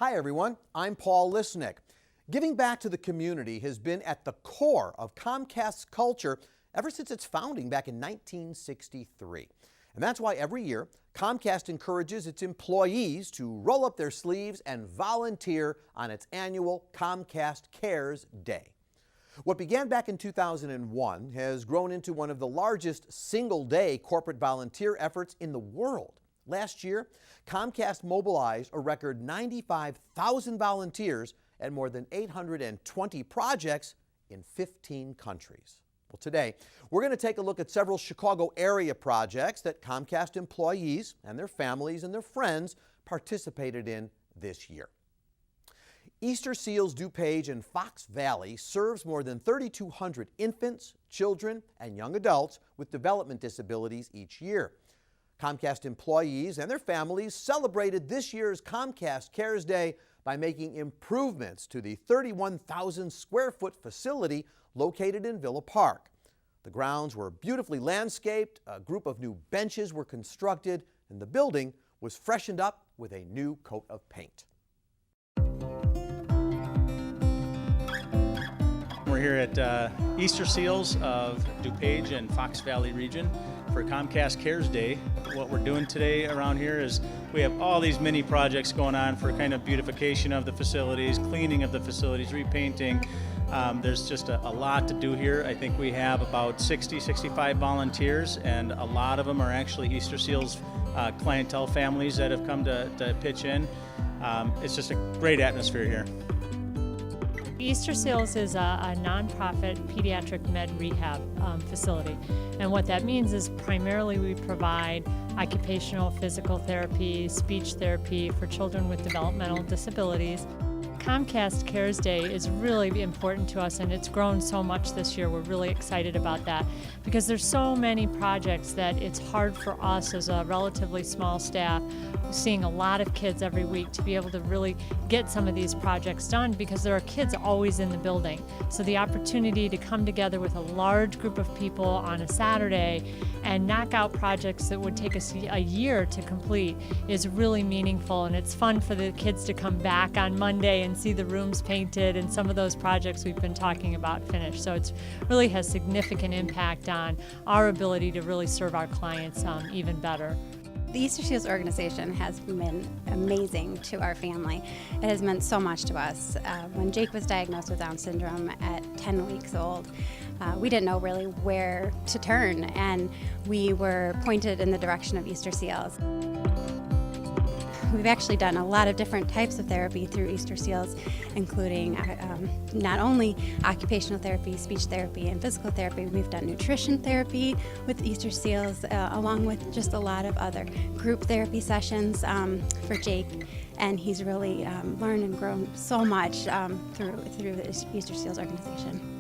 Hi everyone, I'm Paul Lisnick. Giving back to the community has been at the core of Comcast's culture ever since its founding back in 1963. And that's why every year, Comcast encourages its employees to roll up their sleeves and volunteer on its annual Comcast Cares Day. What began back in 2001 has grown into one of the largest single-day corporate volunteer efforts in the world. Last year, Comcast mobilized a record 95,000 volunteers at more than 820 projects in 15 countries. Well, today, we're going to take a look at several Chicago area projects that Comcast employees and their families and their friends participated in this year. Easter Seals DuPage in Fox Valley serves more than 3,200 infants, children, and young adults with development disabilities each year. Comcast employees and their families celebrated this year's Comcast Cares Day by making improvements to the 31,000 square foot facility located in Villa Park. The grounds were beautifully landscaped, a group of new benches were constructed, and the building was freshened up with a new coat of paint. We're here at Easter Seals of DuPage and Fox Valley region for Comcast Cares Day. What we're doing today around here is we have all these mini projects going on for kind of beautification of the facilities, cleaning of the facilities, repainting. There's just a lot to do here. I think we have about 65 volunteers, and a lot of them are actually Easter Seals clientele families that have come to pitch in. It's just a great atmosphere here. Easter Seals is a nonprofit pediatric med rehab facility, and what that means is primarily we provide occupational physical therapy, speech therapy for children with developmental disabilities. Comcast Cares Day is really important to us, and it's grown so much this year. We're really excited about that because there's so many projects that it's hard for us as a relatively small staff, seeing a lot of kids every week, to be able to really get some of these projects done because there are kids always in the building. So the opportunity to come together with a large group of people on a Saturday and knock out projects that would take us a year to complete is really meaningful, and it's fun for the kids to come back on Monday and see the rooms painted and some of those projects we've been talking about finished. So it really has significant impact on our ability to really serve our clients even better. The Easter Seals organization has been amazing to our family. It has meant so much to us. When Jake was diagnosed with Down syndrome at 10 weeks old, we didn't know really where to turn, and we were pointed in the direction of Easter Seals. We've actually done a lot of different types of therapy through Easter Seals, including not only occupational therapy, speech therapy, and physical therapy. We've done nutrition therapy with Easter Seals, along with just a lot of other group therapy sessions for Jake, and he's really learned and grown so much through the Easter Seals organization.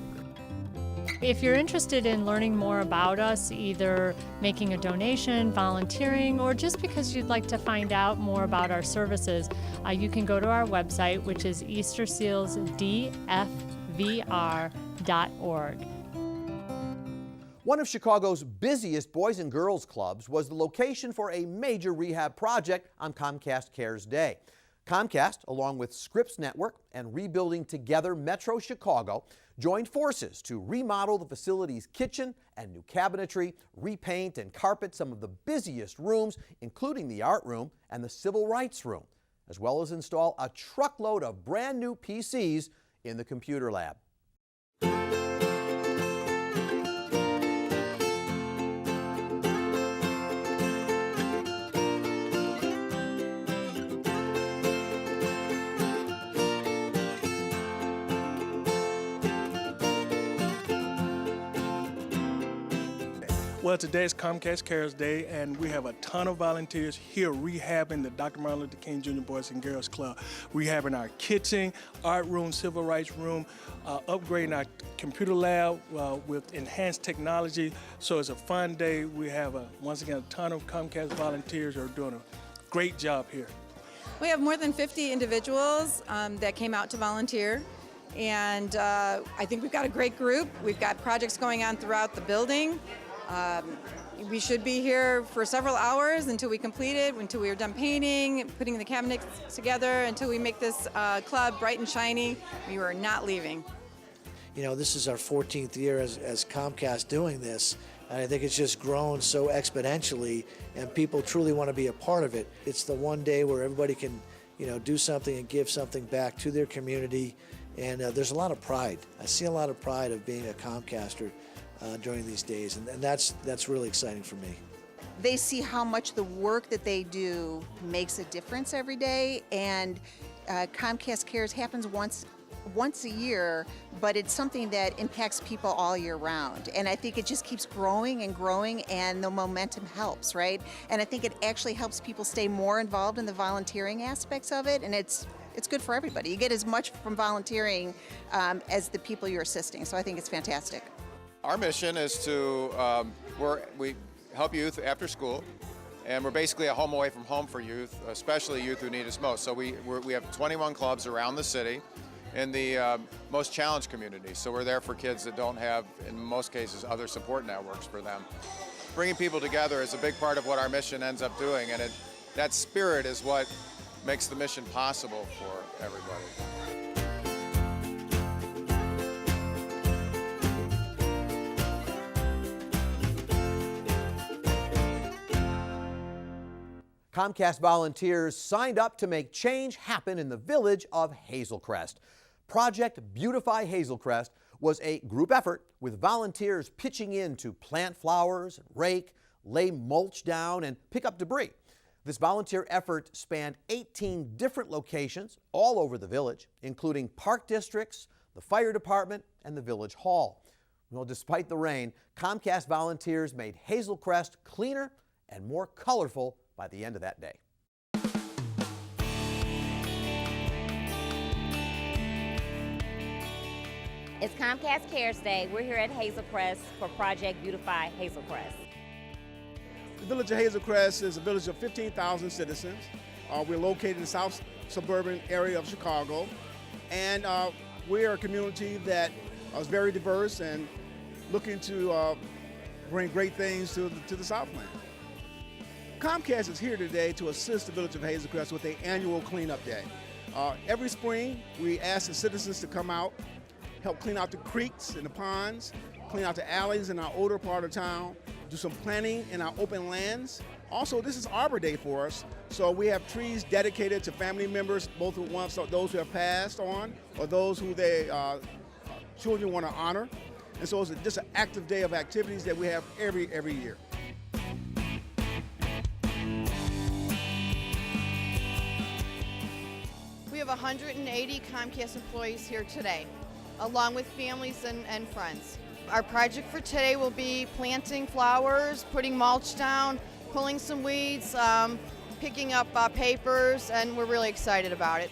If you're interested in learning more about us, either making a donation, volunteering, or just because you'd like to find out more about our services, you can go to our website, which is eastersealsdfvr.org. One of Chicago's busiest boys and girls clubs was the location for a major rehab project on Comcast Cares Day. Comcast, along with Scripps Network and Rebuilding Together Metro Chicago, joined forces to remodel the facility's kitchen and new cabinetry, repaint and carpet some of the busiest rooms, including the art room and the civil rights room, as well as install a truckload of brand new PCs in the computer lab. Well, today is Comcast Cares Day, and we have a ton of volunteers here rehabbing the Dr. Martin Luther King Jr. Boys and Girls Club, rehabbing our kitchen, art room, civil rights room, upgrading our computer lab with enhanced technology. So it's a fun day. We have, once again, a ton of Comcast volunteers who are doing a great job here. We have more than 50 individuals that came out to volunteer. And I think we've got a great group. We've got projects going on throughout the building. We should be here for several hours until we complete it, until we are done painting, putting the cabinets together, until we make this club bright and shiny. We are not leaving. You know, this is our 14th year as Comcast doing this, and I think it's just grown so exponentially, and people truly want to be a part of it. It's the one day where everybody can, you know, do something and give something back to their community, and there's a lot of pride. I see a lot of pride of being a Comcaster during these days, and that's really exciting for me. They see how much the work that they do makes a difference every day, and Comcast Cares happens once a year, but it's something that impacts people all year round. And I think it just keeps growing and growing, and the momentum helps, right? And I think it actually helps people stay more involved in the volunteering aspects of it, and it's good for everybody. You get as much from volunteering as the people you're assisting, so I think it's fantastic. Our mission is to, we help youth after school, and we're basically a home away from home for youth, especially youth who need us most. So we have 21 clubs around the city in the most challenged communities. So we're there for kids that don't have, in most cases, other support networks for them. Bringing people together is a big part of what our mission ends up doing, and that spirit is what makes the mission possible for everybody. Comcast volunteers signed up to make change happen in the village of Hazelcrest. Project Beautify Hazelcrest was a group effort with volunteers pitching in to plant flowers, rake, lay mulch down, and pick up debris. This volunteer effort spanned 18 different locations all over the village, including park districts, the fire department, and the village hall. Well, despite the rain, Comcast volunteers made Hazelcrest cleaner and more colorful by the end of that day. It's Comcast Cares Day. We're here at Hazelcrest for Project Beautify Hazelcrest. The village of Hazelcrest is a village of 15,000 citizens. We're located in the south suburban area of Chicago, and we're a community that is very diverse and looking to bring great things to the Southland. Comcast is here today to assist the village of Hazelcrest with their annual cleanup day. Every spring, we ask the citizens to come out, help clean out the creeks and the ponds, clean out the alleys in our older part of town, do some planting in our open lands. Also, this is Arbor Day for us, so we have trees dedicated to family members, both those who have passed on or those who their children want to honor. And so it's just an active day of activities that we have every year. We have 180 Comcast employees here today, along with families and friends. Our project for today will be planting flowers, putting mulch down, pulling some weeds, picking up papers, and we're really excited about it.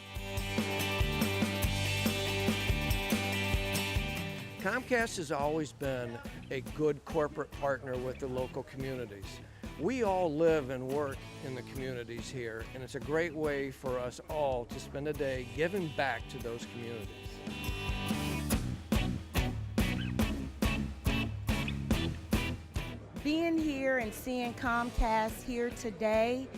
Comcast has always been a good corporate partner with the local communities. We all live and work in the communities here, and it's a great way for us all to spend a day giving back to those communities. Being here and seeing Comcast here today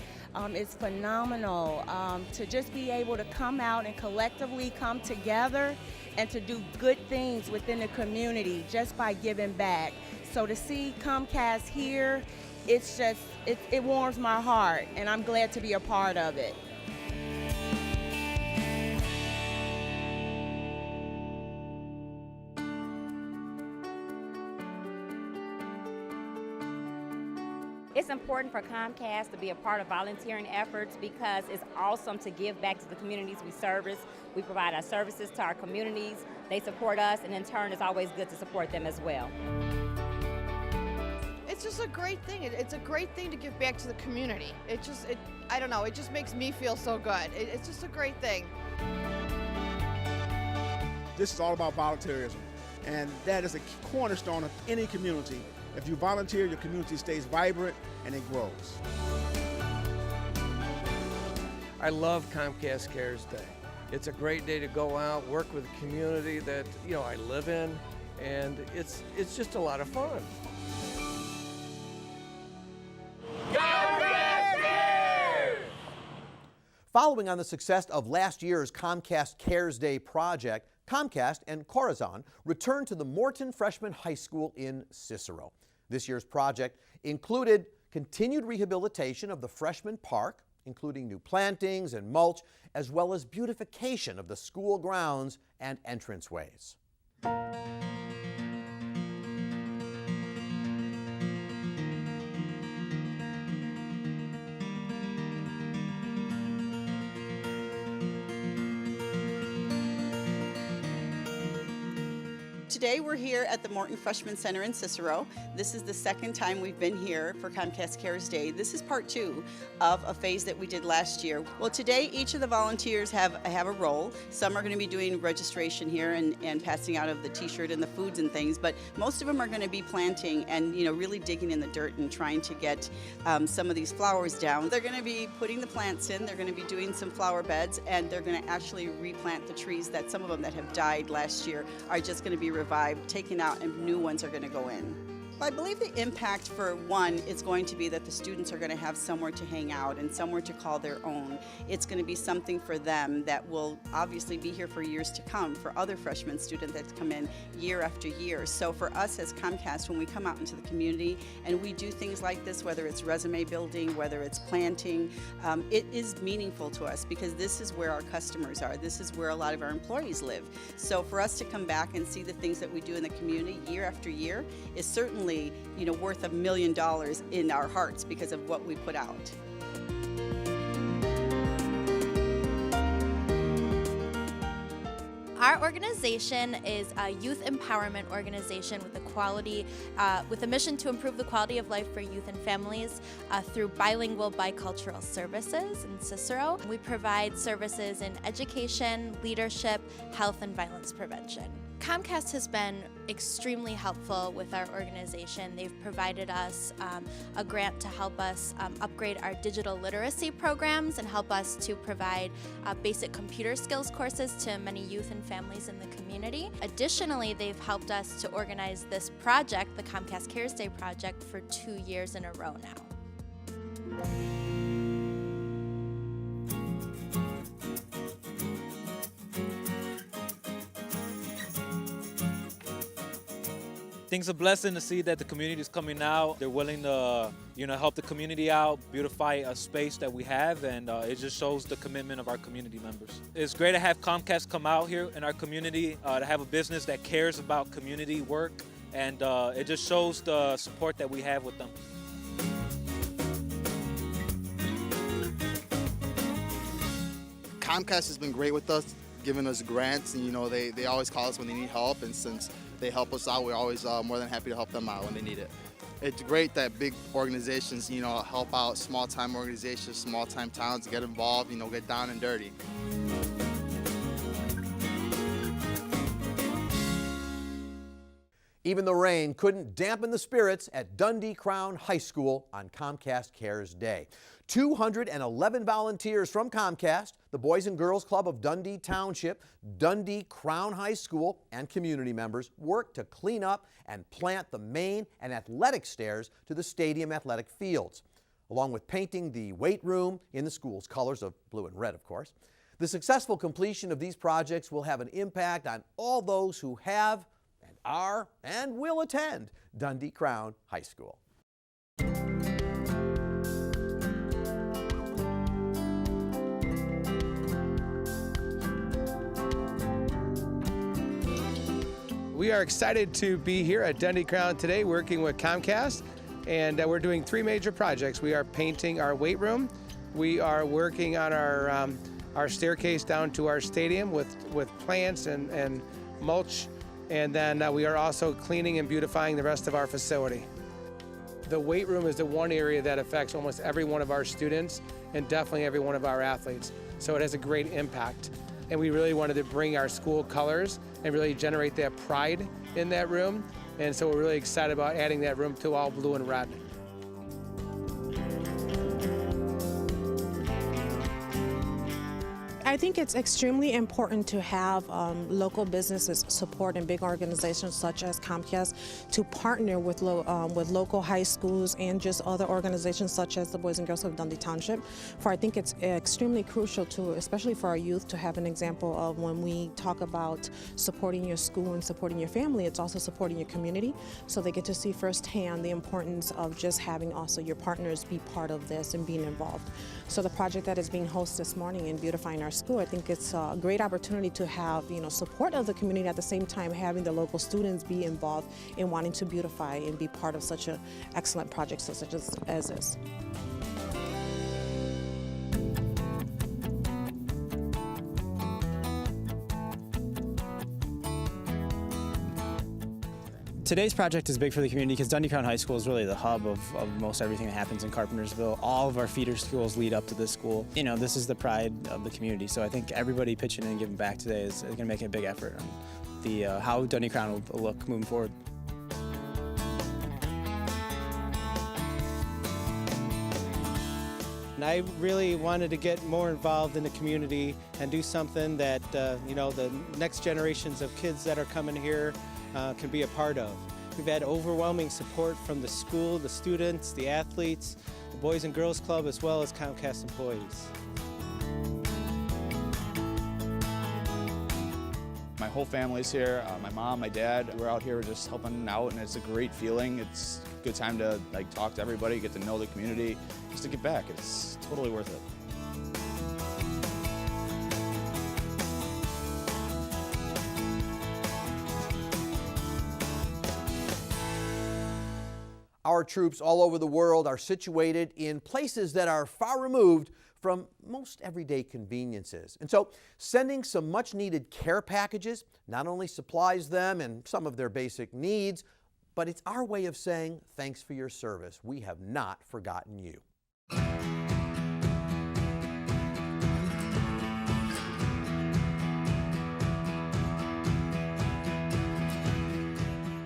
is phenomenal. To just be able to come out and collectively come together and to do good things within the community just by giving back. So to see Comcast here, it warms my heart, and I'm glad to be a part of it. It's important for Comcast to be a part of volunteering efforts because it's awesome to give back to the communities we service. We provide our services to our communities. They support us, and in turn, it's always good to support them as well. It's just a great thing. It's a great thing to give back to the community. I don't know, it just makes me feel so good. It's just a great thing. This is all about volunteerism, and that is a cornerstone of any community. If you volunteer, your community stays vibrant and it grows. I love Comcast Cares Day. It's a great day to go out, work with a community that I live in, and it's just a lot of fun. Following on the success of last year's Comcast Cares Day project, Comcast and Corazon returned to the Morton Freshman High School in Cicero. This year's project included continued rehabilitation of the freshman park, including new plantings and mulch, as well as beautification of the school grounds and entranceways. Today we're here at the Morton Freshman Center in Cicero. This is the second time we've been here for Comcast Cares Day. This is part 2 of a phase that we did last year. Well, today each of the volunteers have a role. Some are going to be doing registration here and passing out of the t-shirt and the foods and things, but most of them are going to be planting and really digging in the dirt and trying to get some of these flowers down. They're going to be putting the plants in, they're going to be doing some flower beds, and they're going to actually replant the trees that some of them that have died last year are just going to be revived, taken out, and new ones are going to go in. I believe the impact for one is going to be that the students are going to have somewhere to hang out and somewhere to call their own. It's going to be something for them that will obviously be here for years to come for other freshman students that come in year after year. So for us as Comcast, when we come out into the community and we do things like this, whether it's resume building, whether it's planting, it is meaningful to us because this is where our customers are. This is where a lot of our employees live. So for us to come back and see the things that we do in the community year after year is certainly worth $1 million in our hearts because of what we put out. Our organization is a youth empowerment organization with a mission to improve the quality of life for youth and families through bilingual bicultural services in Cicero. We provide services in education, leadership, health, and violence prevention. Comcast has been extremely helpful with our organization. They've provided us a grant to help us upgrade our digital literacy programs and help us to provide basic computer skills courses to many youth and families in the community. Additionally, they've helped us to organize this project, the Comcast Cares Day project, for 2 years in a row now. I think it's a blessing to see that the community is coming out. They're willing to, help the community out, beautify a space that we have, and it just shows the commitment of our community members. It's great to have Comcast come out here in our community, to have a business that cares about community work, and it just shows the support that we have with them. Comcast has been great with us, giving us grants, and they always call us when they need help, and since they help us out, we're always more than happy to help them out when they need it. It's great that big organizations, help out small-time organizations, small-time towns, get involved, get down and dirty. Even the rain couldn't dampen the spirits at Dundee Crown High School on Comcast Cares Day. 211 volunteers from Comcast, the Boys and Girls Club of Dundee Township, Dundee Crown High School, and community members worked to clean up and plant the main and athletic stairs to the stadium athletic fields, along with painting the weight room in the school's colors of blue and red, of course. The successful completion of these projects will have an impact on all those who have and are and will attend Dundee Crown High School. We are excited to be here at Dundee Crown today working with Comcast, and we're doing 3 major projects. We are painting our weight room, we are working on our staircase down to our stadium with plants and mulch, and then we are also cleaning and beautifying the rest of our facility. The weight room is the one area that affects almost every one of our students and definitely every one of our athletes, so it has a great impact. And we really wanted to bring our school colors and really generate that pride in that room. And so we're really excited about adding that room to all blue and red. I think it's extremely important to have local businesses support and big organizations such as Comcast to partner with local high schools and just other organizations such as the Boys and Girls Club of Dundee Township. For I think it's extremely crucial to, especially for our youth, to have an example of when we talk about supporting your school and supporting your family, it's also supporting your community. So they get to see firsthand the importance of just having also your partners be part of this and being involved. So the project that is being hosted this morning in beautifying our school, I think it's a great opportunity to have support of the community, at the same time having the local students be involved in wanting to beautify and be part of such an excellent project such as this. Today's project is big for the community because Dundee Crown High School is really the hub of most everything that happens in Carpentersville. All of our feeder schools lead up to this school. This is the pride of the community, so I think everybody pitching in and giving back today is going to make a big effort on how Dundee Crown will look moving forward. And I really wanted to get more involved in the community and do something that the next generations of kids that are coming here can be a part of. We've had overwhelming support from the school, the students, the athletes, the Boys and Girls Club, as well as Comcast employees. My whole family's here, my mom, my dad, we're out here just helping out, and it's a great feeling. It's a good time to talk to everybody, get to know the community, just to get back. It's totally worth it. Our troops all over the world are situated in places that are far removed from most everyday conveniences. And so sending some much needed care packages not only supplies them and some of their basic needs, but it's our way of saying thanks for your service. We have not forgotten you.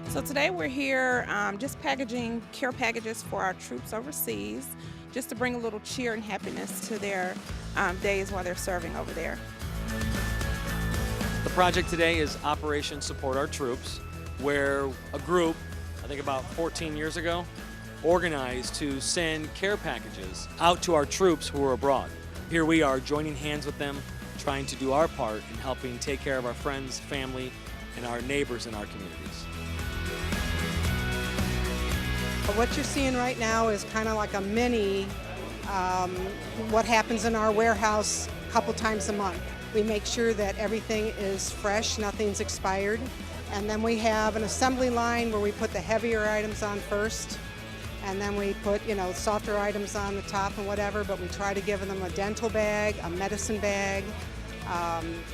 So today we're here just packaging care packages for our troops overseas, just to bring a little cheer and happiness to their days while they're serving over there. The project today is Operation Support Our Troops, where a group, I think about 14 years ago, organized to send care packages out to our troops who are abroad. Here we are joining hands with them, trying to do our part in helping take care of our friends, family, and our neighbors in our communities. What you're seeing right now is kind of like a mini what happens in our warehouse a couple times a month. We make sure that everything is fresh, nothing's expired. And then we have an assembly line where we put the heavier items on first. And then we put, softer items on the top and whatever, but we try to give them a dental bag, a medicine bag,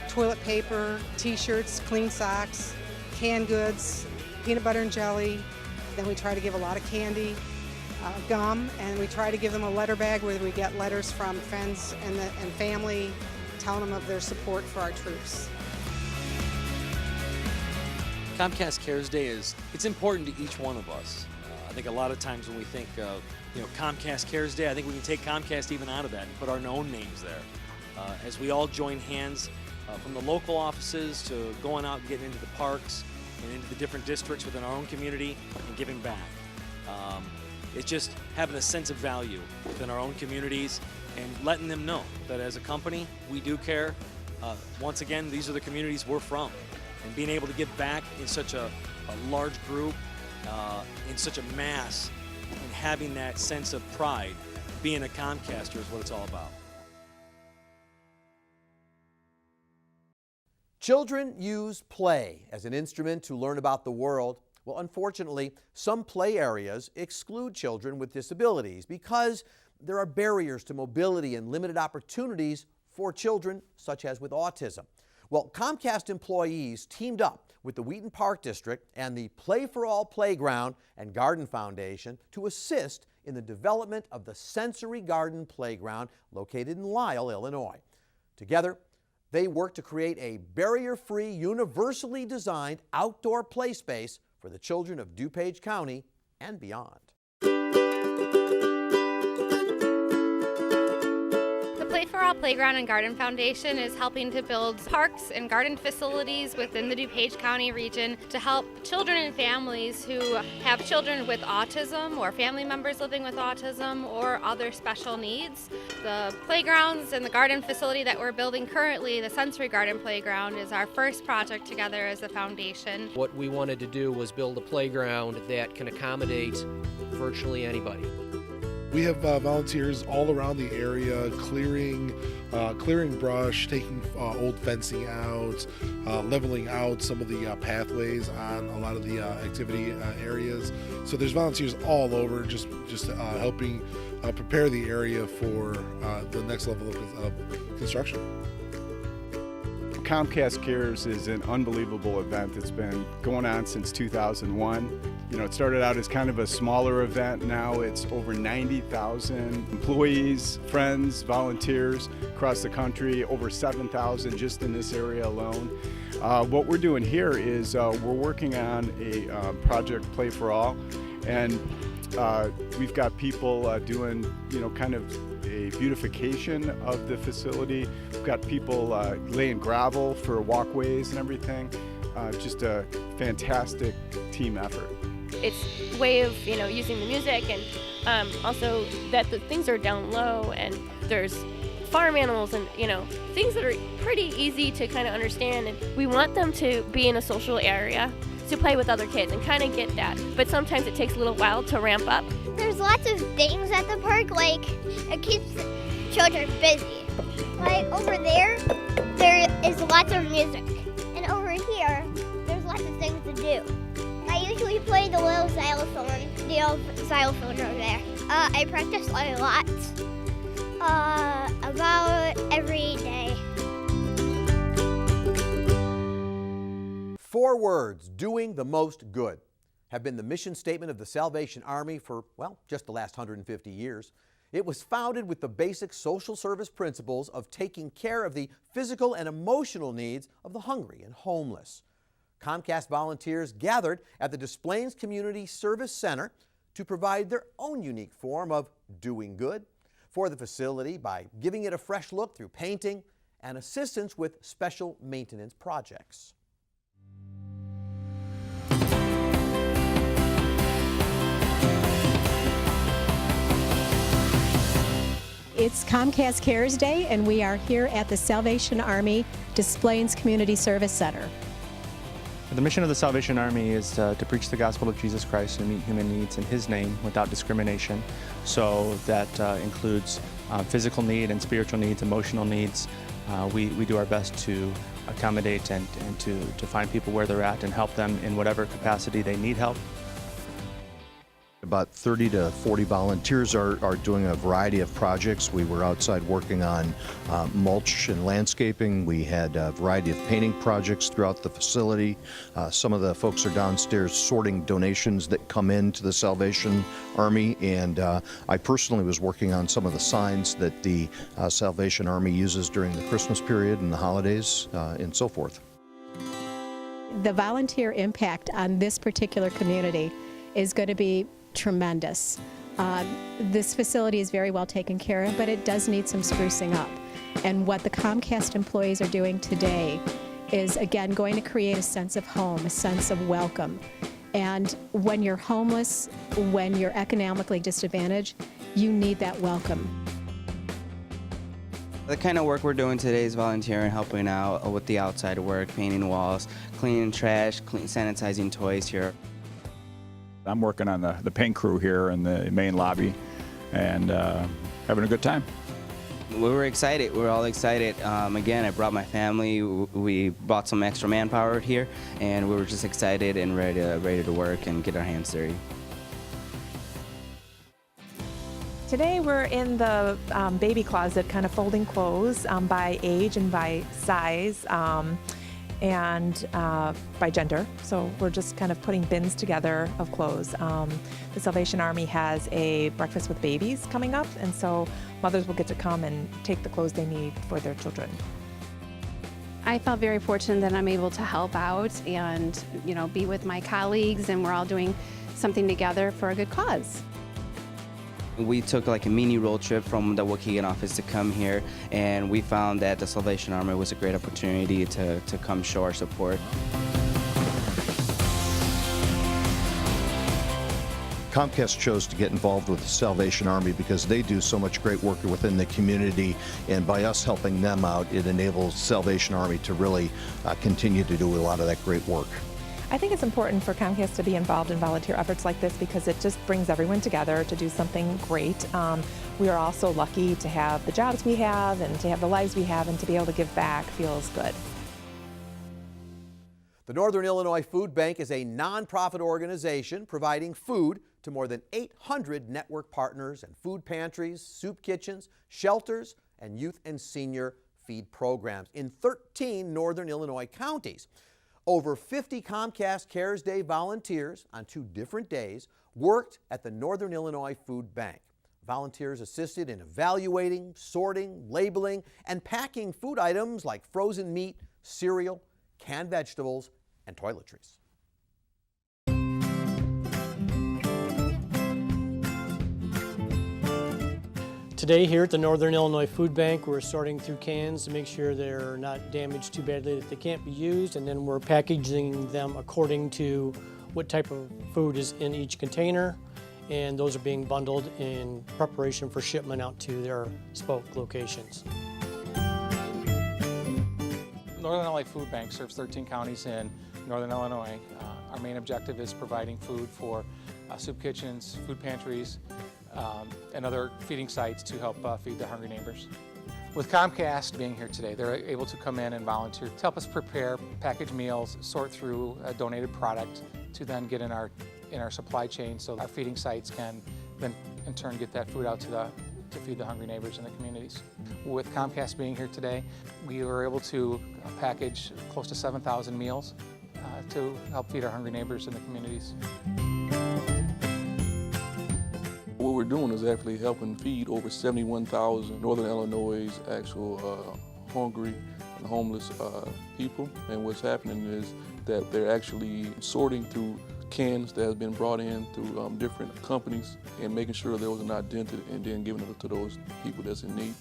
toilet paper, t-shirts, clean socks, canned goods, peanut butter and jelly. Then we try to give a lot of candy, gum, and we try to give them a letter bag where we get letters from friends and family telling them of their support for our troops. Comcast Cares Day it's important to each one of us. I think a lot of times when we think of Comcast Cares Day, I think we can take Comcast even out of that and put our own names there. As we all join hands from the local offices to going out and getting into the parks and into the different districts within our own community and giving back. It's just having a sense of value within our own communities and letting them know that as a company, we do care. Once again, these are the communities we're from. And being able to give back in such a large group, in such a mass, and having that sense of pride, being a Comcaster is what it's all about. Children use play as an instrument to learn about the world. Well, unfortunately, some play areas exclude children with disabilities because there are barriers to mobility and limited opportunities for children, such as with autism. Well, Comcast employees teamed up with the Wheaton Park District and the Play for All Playground and Garden Foundation to assist in the development of the Sensory Garden Playground located in Lisle, Illinois. Together, they work to create a barrier-free, universally designed outdoor play space for the children of DuPage County and beyond. The Play for All overall Playground and Garden Foundation is helping to build parks and garden facilities within the DuPage County region to help children and families who have children with autism or family members living with autism or other special needs. The playgrounds and the garden facility that we're building currently, the Sensory Garden Playground, is our first project together as a foundation. What we wanted to do was build a playground that can accommodate virtually anybody. We have volunteers all around the area clearing brush, taking old fencing out, leveling out some of the pathways on a lot of the activity areas. So there's volunteers all over just helping prepare the area for the next level of construction. Comcast Cares is an unbelievable event. It's been going on since 2001. You know, it started out as kind of a smaller event. Now it's over 90,000 employees, friends, volunteers across the country, over 7,000 just in this area alone. What we're doing here is we're working on a project Play for All, and we've got people doing, kind of a beautification of the facility. We've got people laying gravel for walkways and everything. Just a fantastic team effort. It's a way of, using the music, and also that the things are down low and there's farm animals and, things that are pretty easy to kind of understand. And we want them to be in a social area to play with other kids and kind of get that. But sometimes it takes a little while to ramp up. There's lots of things at the park, like it keeps children busy. Like over there is lots of music. And over here, there's lots of things to do. I usually play the little xylophone over there. I practice a lot, about every day. 4 words, doing the most good, have been the mission statement of the Salvation Army for, just the last 150 years. It was founded with the basic social service principles of taking care of the physical and emotional needs of the hungry and homeless. Comcast volunteers gathered at the Des Plaines Community Service Center to provide their own unique form of doing good for the facility by giving it a fresh look through painting and assistance with special maintenance projects. It's Comcast Cares Day, and we are here at the Salvation Army Des Plaines Community Service Center. The mission of the Salvation Army is to preach the gospel of Jesus Christ and meet human needs in His name without discrimination. So that includes physical need and spiritual needs, emotional needs. We do our best to accommodate and to find people where they're at and help them in whatever capacity they need help. About 30 to 40 volunteers are doing a variety of projects. We were outside working on mulch and landscaping. We had a variety of painting projects throughout the facility. Some of the folks are downstairs sorting donations that come in to the Salvation Army, and I personally was working on some of the signs that the Salvation Army uses during the Christmas period and the holidays and so forth. The volunteer impact on this particular community is going to be tremendous. This facility is very well taken care of, but it does need some sprucing up. And what the Comcast employees are doing today is, again, going to create a sense of home, a sense of welcome. And when you're homeless, when you're economically disadvantaged, you need that welcome. The kind of work we're doing today is volunteering, helping out with the outside work, painting walls, cleaning trash, sanitizing toys here. I'm working on the paint crew here in the main lobby and having a good time. We were excited. We were all excited. Again, I brought my family. We brought some extra manpower here, and we were just excited and ready to work and get our hands dirty. Today we're in the baby closet, kind of folding clothes by age and by size. And by gender. So we're just kind of putting bins together of clothes. The Salvation Army has a breakfast with babies coming up, and so mothers will get to come and take the clothes they need for their children. I felt very fortunate that I'm able to help out and, be with my colleagues, and we're all doing something together for a good cause. We took like a mini road trip from the Waukegan office to come here, and we found that the Salvation Army was a great opportunity to come show our support. Comcast chose to get involved with the Salvation Army because they do so much great work within the community, and by us helping them out, it enables Salvation Army to really continue to do a lot of that great work. I think it's important for Comcast to be involved in volunteer efforts like this because it just brings everyone together to do something great. We are also lucky to have the jobs we have and to have the lives we have, and to be able to give back feels good. The Northern Illinois Food Bank is a nonprofit organization providing food to more than 800 network partners and food pantries, soup kitchens, shelters, and youth and senior feed programs in 13 Northern Illinois counties. Over 50 Comcast Cares Day volunteers on 2 different days worked at the Northern Illinois Food Bank. Volunteers assisted in evaluating, sorting, labeling, and packing food items like frozen meat, cereal, canned vegetables, and toiletries. Today here at the Northern Illinois Food Bank, we're sorting through cans to make sure they're not damaged too badly that they can't be used, and then we're packaging them according to what type of food is in each container, and those are being bundled in preparation for shipment out to their spoke locations. Northern Illinois Food Bank serves 13 counties in Northern Illinois. Our main objective is providing food for soup kitchens, food pantries, and other feeding sites to help feed the hungry neighbors. With Comcast being here today, they're able to come in and volunteer to help us prepare, package meals, sort through a donated product to then get in our supply chain so our feeding sites can then in turn get that food out to feed the hungry neighbors in the communities. With Comcast being here today, we were able to package close to 7,000 meals to help feed our hungry neighbors in the communities. What we're doing is actually helping feed over 71,000 Northern Illinois actual hungry and homeless people. And what's happening is that they're actually sorting through cans that have been brought in through different companies and making sure those are not dented and then giving it to those people that's in need.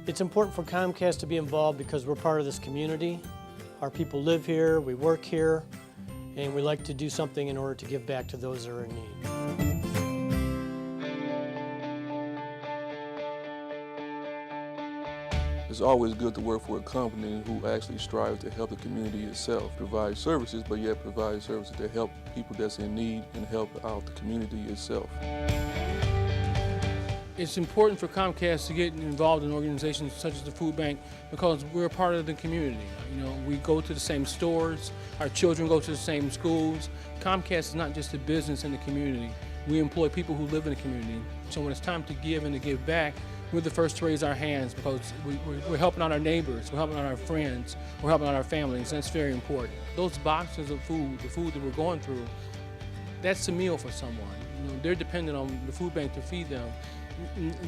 It's important for Comcast to be involved because we're part of this community. Our people live here, we work here, and we like to do something in order to give back to those that are in need. It's always good to work for a company who actually strives to help the community itself, provide services, but yet provide services that help people that's in need and help out the community itself. It's important for Comcast to get involved in organizations such as the food bank because we're a part of the community. You know, we go to the same stores, our children go to the same schools. Comcast is not just a business in the community. We employ people who live in the community. So when it's time to give and to give back, we're the first to raise our hands because we're helping out our neighbors, we're helping out our friends, we're helping out our families. That's very important. Those boxes of food, the food that we're going through, that's a meal for someone. You know, they're dependent on the food bank to feed them.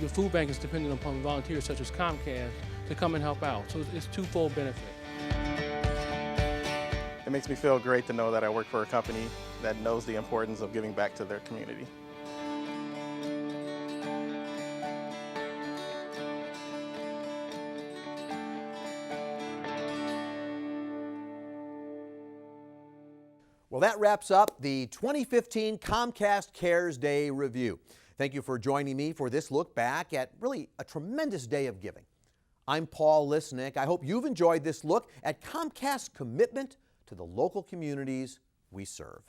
The food bank is dependent upon volunteers such as Comcast to come and help out. So it's twofold benefit. It makes me feel great to know that I work for a company that knows the importance of giving back to their community. Well, that wraps up the 2015 Comcast Cares Day Review. Thank you for joining me for this look back at really a tremendous day of giving. I'm Paul Lisnick. I hope you've enjoyed this look at Comcast's commitment to the local communities we serve.